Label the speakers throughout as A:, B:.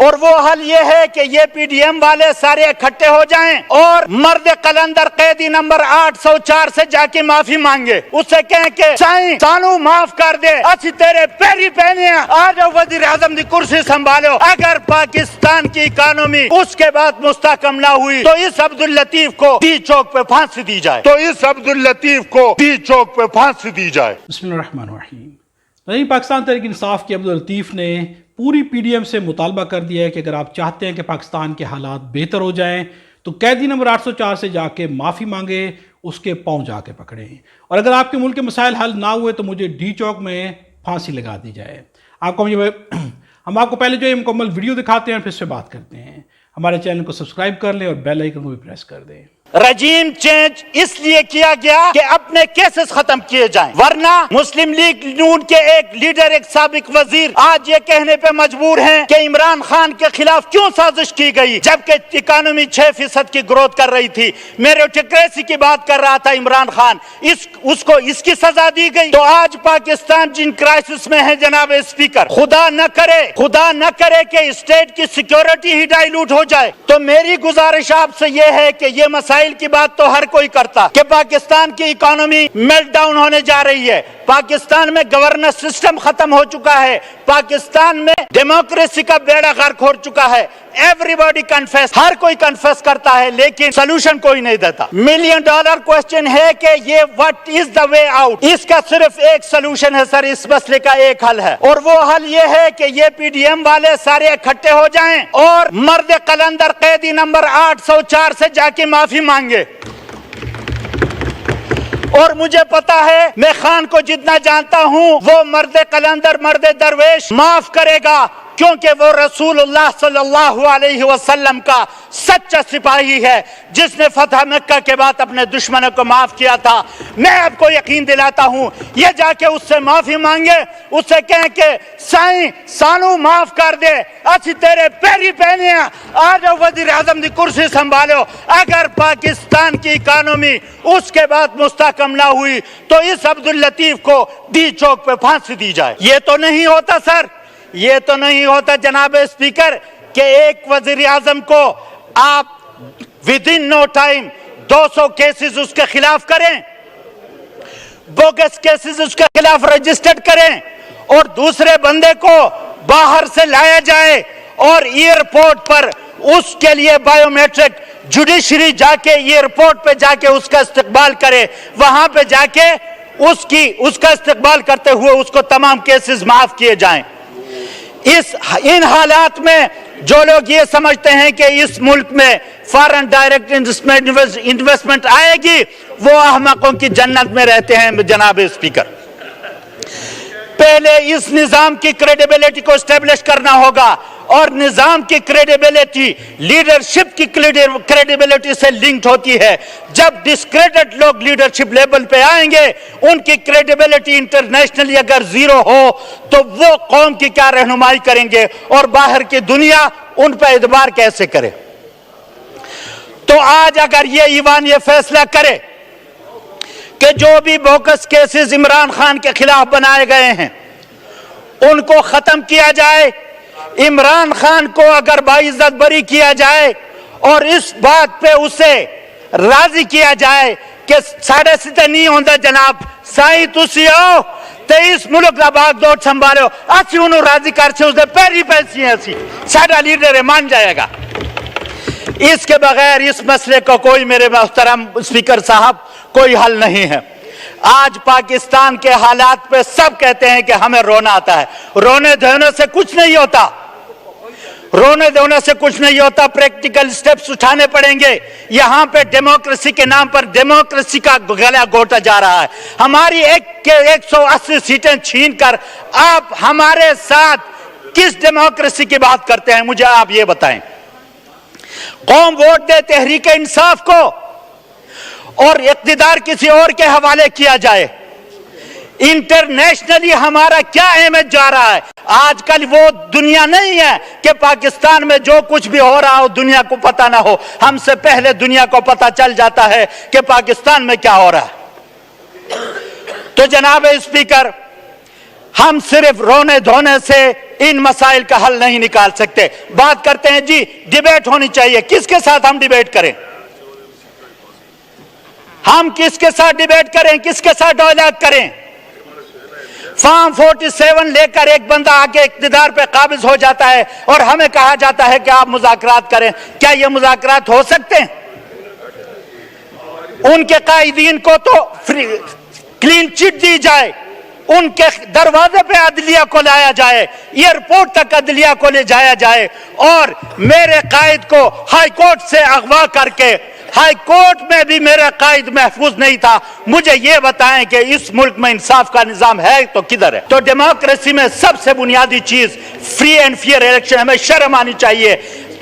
A: اور وہ حل یہ ہے کہ یہ پی ڈی ایم والے سارے اکٹھے ہو جائیں اور مرد قلندر قیدی نمبر 804 سے جا کے معافی مانگے، اس سے کہیں کہ سائیں سانو معاف کر دے، اچھی تیرے پیری پہنے ہیں، آ جاؤ وزیر اعظم دی کرسی سنبھالو۔ اگر پاکستان کی اکانومی اس کے بعد مستحکم نہ ہوئی تو اس عبداللطیف کو ڈی چوک پہ پھانسی دی جائے،
B: بسم اللہ الرحمن الرحیم۔ نہیں، پاکستان تحریک انصاف کے عبداللطیف نے پوری پی ڈی ایم سے مطالبہ کر دیا ہے کہ اگر آپ چاہتے ہیں کہ پاکستان کے حالات بہتر ہو جائیں تو قیدی نمبر 804 سے جا کے معافی مانگے، اس کے پاؤں جا کے پکڑیں، اور اگر آپ کے ملک کے مسائل حل نہ ہوئے تو مجھے ڈی چوک میں پھانسی لگا دی جائے۔ ہم آپ کو پہلے جو یہ مکمل ویڈیو دکھاتے ہیں پھر اس سے بات کرتے ہیں۔ ہمارے چینل کو سبسکرائب کر لیں اور بیل آئیکن کو بھی پریس کر دیں۔
A: رجیم چینج اس لیے کیا گیا کہ اپنے کیسز ختم کیے جائیں، ورنہ مسلم لیگ نون کے ایک لیڈر، ایک سابق وزیر آج یہ کہنے پہ مجبور ہیں کہ عمران خان کے خلاف کیوں سازش کی گئی جبکہ اکانومی 6% کی گروتھ کر رہی تھی۔ میریٹوکریسی کی بات کر رہا تھا عمران خان، اس کو اس کی سزا دی گئی۔ تو آج پاکستان جن کرائسس میں ہے جناب اسپیکر، خدا نہ کرے کہ اسٹیٹ کی سیکیورٹی ہی ڈائیلوٹ ہو جائے، تو میری گزارش آپ سے یہ ہے کہ یہ مسائل کی بات تو ہر کوئی کرتا کہ پاکستان کی اکانومی میلٹ ڈاؤن ہونے جا رہی ہے، پاکستان میں گورننس سسٹم ختم ہو چکا ہے، پاکستان میں ڈیموکریسی کا بیڑا غرق ہو چکا ہے۔ ایوری باڈی کنفیس، ہر کوئی کنفیس کرتا ہے، لیکن سلوشن کوئی نہیں دیتا۔ ملین ڈالر کوسچن ہے کہ یہ what is the way out، اس کا صرف ایک سلوشن ہے سر، اس مسئلے کا ایک حل ہے، اور وہ حل یہ ہے کہ یہ پی ڈی ایم والے سارے اکٹھے ہو جائیں اور مرد قلندر قیدی نمبر 804 سے جا کے معافی مانگے۔ اور مجھے پتا ہے، میں خان کو جتنا جانتا ہوں، وہ مرد قلندر، مرد درویش معاف کرے گا، کیونکہ وہ رسول اللہ صلی اللہ علیہ وسلم کا سچا سپاہی ہے جس نے فتح مکہ کے بعد اپنے دشمنوں کو معاف کیا تھا۔ میں آپ کو یقین دلاتا ہوں، یہ جا کے اس سے معافی مانگے، اس سے کہیں کہ سائیں سانو معاف کر دے، اچھی تیرے پیری پہنے ہیں، آ جاؤ وزیر اعظم دی کرسی سنبھالو۔ اگر پاکستان کی اکانومی اس کے بعد مستحکم نہ ہوئی تو اس عبداللطیف کو ڈی چوک پہ پھانسی دی جائے۔ یہ تو نہیں ہوتا سر، یہ تو نہیں ہوتا جناب اسپیکر کہ ایک وزیر اعظم کو آپ within no time 200 کیسز اس کے خلاف کریں، بوگس کیسز اس کے خلاف رجسٹرڈ کریں، اور دوسرے بندے کو باہر سے لایا جائے اور ایئرپورٹ پر اس کے لیے بائیو میٹرک جوڈیشری جا کے ایئرپورٹ پہ جا کے اس کا استقبال کرے، وہاں پہ جا کے اس کا استقبال کرتے ہوئے اس کو تمام کیسز معاف کیے جائیں۔ ان حالات میں جو لوگ یہ سمجھتے ہیں کہ اس ملک میں فارن ڈائریکٹ انویسٹمنٹ آئے گی، وہ احمقوں کی جنت میں رہتے ہیں جناب اسپیکر۔ پہلے اس نظام کی کریڈیبلٹی کو اسٹیبلش کرنا ہوگا، اور نظام کی کریڈیبلٹی لیڈرشپ کی کریڈیبلٹی سے لنکڈ ہوتی ہے۔ جب ڈسکریڈٹ لوگ لیڈرشپ لیبل پہ آئیں گے، ان کی کریڈیبلٹی انٹرنیشنلی اگر زیرو ہو تو وہ قوم کی کیا رہنمائی کریں گے، اور باہر کی دنیا ان پہ اعتبار کیسے کرے؟ تو آج اگر یہ ایوان یہ فیصلہ کرے کہ جو بھی بوکس کیسز عمران خان کے خلاف بنائے گئے ہیں ان کو ختم کیا جائے، عمران خان کو اگر باعزت بری کیا جائے، اور اس بات پہ اسے راضی کیا جائے کہ ساڑھے ستے نہیں ہوندہ جناب، سائیں تسی آؤ تے اس ملک دا باغ دوڑ سنبھالو، اسی انہوں راضی کرچے اس دے پیری پیسی ہیں، اسی ساڑھا لیڈر مان جائے گا۔ اس کے بغیر اس مسئلے کو کوئی، میرے محترم اسپیکر صاحب، کوئی حل نہیں ہے۔ آج پاکستان کے حالات پہ سب کہتے ہیں کہ ہمیں رونا آتا ہے، رونے دھونے سے کچھ نہیں ہوتا، رونے دھونے سے کچھ نہیں ہوتا، پریکٹیکل سٹیپس اٹھانے پڑیں گے۔ یہاں پہ ڈیموکریسی کے نام پر ڈیموکریسی کا گلا گھوٹا جا رہا ہے۔ ہماری 180 سیٹیں چھین کر آپ ہمارے ساتھ کس ڈیموکریسی کی بات کرتے ہیں؟ مجھے آپ یہ بتائیں۔ قوم ووٹ دے تحریک انصاف کو اور اقتدار کسی اور کے حوالے کیا جائے، انٹرنیشنلی ہمارا کیا امیج جا رہا ہے؟ آج کل وہ دنیا نہیں ہے کہ پاکستان میں جو کچھ بھی ہو رہا ہو دنیا کو پتہ نہ ہو، ہم سے پہلے دنیا کو پتہ چل جاتا ہے کہ پاکستان میں کیا ہو رہا ہے۔ تو جناب اسپیکر، ہم صرف رونے دھونے سے ان مسائل کا حل نہیں نکال سکتے. بات کرتے ہیں جی ڈیبیٹ ہونی چاہیے. کس کے ساتھ ہم ڈیبیٹ کریں؟ ہم کس کے ساتھ ڈیبیٹ کریں؟ کس کے ساتھ ڈائیلاگ کریں؟ فارم 47 لے کر ایک بندہ آگے اقتدار پہ قابض ہو جاتا ہے اور ہمیں کہا جاتا ہے کہ آپ مذاکرات کریں. کیا یہ مذاکرات ہو سکتے ہیں؟ ان کے قائدین کو تو کلین چٹ دی جائے, ان کے دروازے پہ عدلیہ کو لایا جائے, ایئرپورٹ تک عدلیہ کو لے جایا جائے, اور میرے قائد کو ہائی کورٹ سے اغوا کر کے, ہائی کورٹ میں بھی میرا قائد محفوظ نہیں تھا. مجھے یہ بتائیں کہ اس ملک میں انصاف کا نظام ہے تو کدھر ہے؟ تو ڈیموکریسی میں سب سے بنیادی چیز فری اینڈ فیئر الیکشن. ہمیں شرم آنی چاہیے.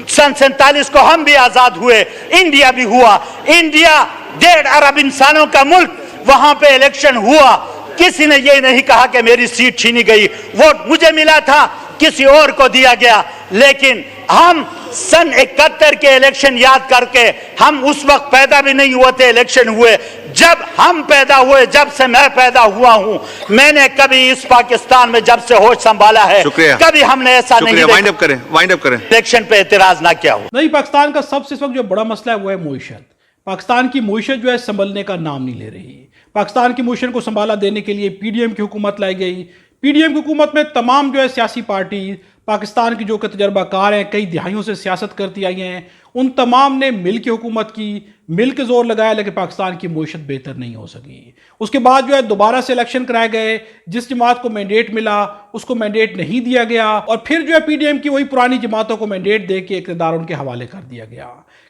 A: سن 47 کو ہم بھی آزاد ہوئے, انڈیا بھی ہوا. انڈیا 1.5 ارب انسانوں کا ملک, وہاں پہ الیکشن ہوا. کسی نے یہ نہیں کہا کہ میری سیٹ چھینی گئی, ووٹ مجھے ملا تھا, کسی اور کو دیا گیا. لیکن ہم سن 71 کے الیکشن یاد کر کے, ہم اس وقت پیدا بھی نہیں ہوئے تھے, الیکشن ہوئے. جب ہم پیدا ہوئے, جب سے میں پیدا ہوا ہوں, میں نے کبھی اس پاکستان میں جب سے ہوش سنبھالا ہے, کبھی ہم نے ایسا نہیں دیکھا.
C: وائنڈ اپ کریں.
A: الیکشن پہ اعتراض نہ کیا ہو.
B: نہیں, پاکستان کا سب سے اس وقت جو بڑا مسئلہ ہے وہ ہے معیشت. پاکستان کی معیشت جو ہے سنبھلنے کا نام نہیں لے رہی. پاکستان کی معیشت کو سنبھالا دینے کے لیے پی ڈی ایم کی حکومت لائی گئی. پی ڈی ایم کی حکومت میں تمام جو ہے سیاسی پارٹی پاکستان کی جو کہ تجربہ کار ہیں, کئی دہائیوں سے سیاست کرتی آئی ہیں, ان تمام نے مل کے حکومت کی, مل کے زور لگایا, لیکن پاکستان کی معیشت بہتر نہیں ہو سکی. اس کے بعد جو ہے دوبارہ سے الیکشن کرائے گئے, جس جماعت کو مینڈیٹ ملا اس کو مینڈیٹ نہیں دیا گیا, اور پھر جو ہے پی ڈی ایم کی وہی پرانی جماعتوں کو مینڈیٹ دے کے اقتدار ان کے حوالے کر دیا گیا.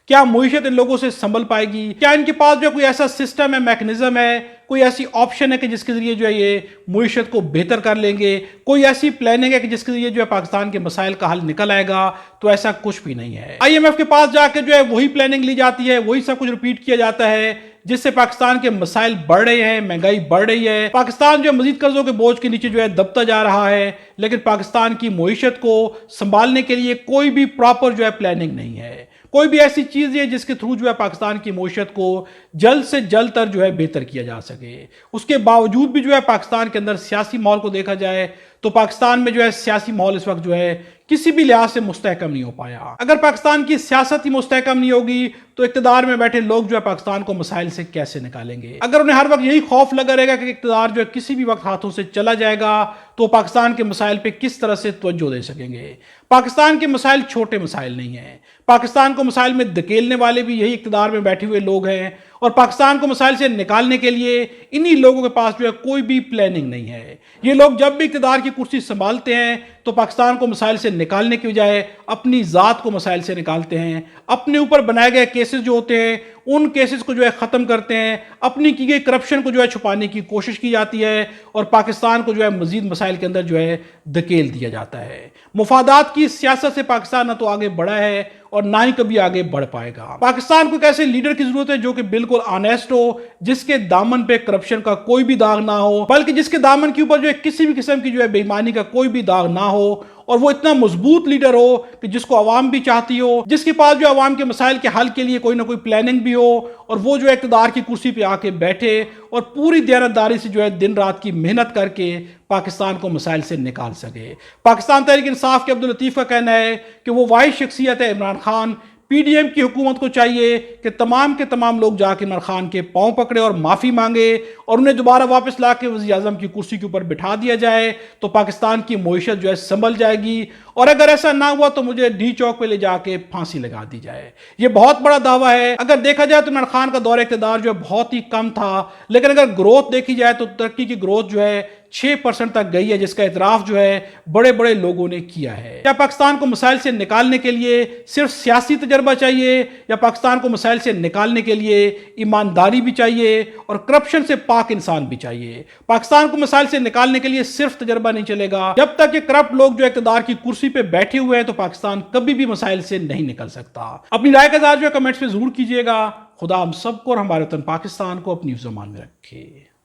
B: کیا معیشت ان لوگوں سے سنبھل پائے گی؟ کیا ان کے پاس جو ہے کوئی ایسا سسٹم ہے, میکنزم ہے, کوئی ایسی آپشن ہے کہ جس کے ذریعے جو ہے یہ معیشت کو بہتر کر لیں گے؟ کوئی ایسی پلاننگ ہے کہ جس کے ذریعے جو ہے پاکستان کے مسائل کا حل نکل آئے گا؟ تو ایسا کچھ بھی نہیں ہے. آئی ایم ایف کے پاس جا کے جو ہے وہی پلاننگ لی جاتی ہے, وہی سب کچھ ریپیٹ کیا جاتا ہے, جس سے پاکستان کے مسائل بڑھ رہے ہیں, مہنگائی بڑھ رہی ہے, پاکستان جو مزید قرضوں کے بوجھ کے نیچے جو ہے دبتا جا رہا ہے. لیکن پاکستان کی معیشت کو سنبھالنے کے لیے کوئی بھی پراپر جو ہے پلاننگ نہیں ہے, کوئی بھی ایسی چیز ہے جس کے تھرو جو ہے پاکستان کی معیشت کو جلد سے جلد تر جو ہے بہتر کیا جا سکے. اس کے باوجود بھی جو ہے پاکستان کے اندر سیاسی ماحول کو دیکھا جائے تو پاکستان میں جو ہے سیاسی ماحول اس وقت جو ہے کسی بھی لحاظ سے مستحکم نہیں ہو پایا. اگر پاکستان کی سیاست ہی مستحکم نہیں ہوگی تو اقتدار میں بیٹھے لوگ جو ہے پاکستان کو مسائل سے کیسے نکالیں گے؟ اگر انہیں ہر وقت یہی خوف لگا رہے گا کہ اقتدار جو ہے کسی بھی وقت ہاتھوں سے چلا جائے گا تو پاکستان کے مسائل پہ کس طرح سے توجہ دے سکیں گے؟ پاکستان کے مسائل چھوٹے مسائل نہیں ہیں. پاکستان کو مسائل میں دھکیلنے والے بھی یہی اقتدار میں بیٹھے ہوئے لوگ ہیں, اور پاکستان کو مسائل سے نکالنے کے لیے انہی لوگوں کے پاس جو ہے کوئی بھی پلاننگ نہیں ہے. یہ لوگ جب بھی اقتدار کی کرسی سنبھالتے ہیں تو پاکستان کو مسائل سے نکالنے کی بجائے اپنی ذات کو مسائل سے نکالتے ہیں. اپنے اوپر بنائے گئے کیسز جو ہوتے ہیں ان کیسز کو جو ہے ختم کرتے ہیں, اپنی کی گئی کرپشن کو جو ہے چھپانے کی کوشش کی جاتی ہے, اور پاکستان کو جو ہے مزید مسائل کے اندر جو ہے دھکیل دیا جاتا ہے. مفادات کی سیاست سے پاکستان نہ تو آگے بڑھا ہے اور نہ ہی کبھی آگے بڑھ پائے گا. پاکستان کو ایک ایسے لیڈر کی ضرورت ہے جو کہ بالکل آنیسٹ ہو, جس کے دامن پہ کرپشن کا کوئی بھی داغ نہ ہو, بلکہ جس کے دامن کے اوپر جو ہے کسی بھی قسم کی جو ہے بے ایمانی کا کوئی بھی داغ نہ ہو, اور وہ اتنا مضبوط لیڈر ہو کہ جس کو عوام بھی چاہتی ہو, جس کے پاس جو عوام کے مسائل کے حل کے لیے کوئی نہ کوئی پلاننگ بھی ہو, اور وہ جو اقتدار کی کرسی پہ آ کے بیٹھے اور پوری دیانتداری سے جو ہے دن رات کی محنت کر کے پاکستان کو مسائل سے نکال سکے. پاکستان تحریک انصاف کے عبداللطیف کا کہنا ہے کہ وہ واحد شخصیت ہے Imran Khan. P D M کی حکومت کو چاہیے کہ تمام کے تمام لوگ جا کے عمران خان کے پاؤں پکڑے اور معافی مانگے, اور انہیں دوبارہ واپس لا کے وزیر اعظم کی کرسی کے اوپر بٹھا دیا جائے تو پاکستان کی معیشت جو ہے سنبھل جائے گی. اور اگر ایسا نہ ہوا تو مجھے ڈی چوک پہ لے جا کے پھانسی لگا دی جائے. یہ بہت بڑا دعویٰ ہے. اگر دیکھا جائے تو عمران خان کا دور اقتدار جو ہے بہت ہی کم تھا, لیکن اگر گروتھ دیکھی جائے تو ترقی کی گروتھ جو ہے 6% تک گئی ہے, جس کا اعتراف جو ہے بڑے بڑے لوگوں نے کیا ہے. کیا پاکستان کو مسائل سے نکالنے کے لیے صرف سیاسی تجربہ چاہیے, یا پاکستان کو مسائل سے نکالنے کے لیے ایمانداری بھی چاہیے اور کرپشن سے پاک انسان بھی چاہیے؟ پاکستان کو مسائل سے نکالنے کے لیے صرف تجربہ نہیں چلے گا. جب تک یہ کرپٹ لوگ جو اقتدار کی کرسی پہ بیٹھے ہوئے ہیں تو پاکستان کبھی بھی مسائل سے نہیں نکل سکتا. اپنی رائے کا اظہار جو ہے کمنٹس میں ضرور کیجیے گا. خدا ہم سب کو اور ہمارے وطن پاکستان کو اپنی زبان میں رکھے.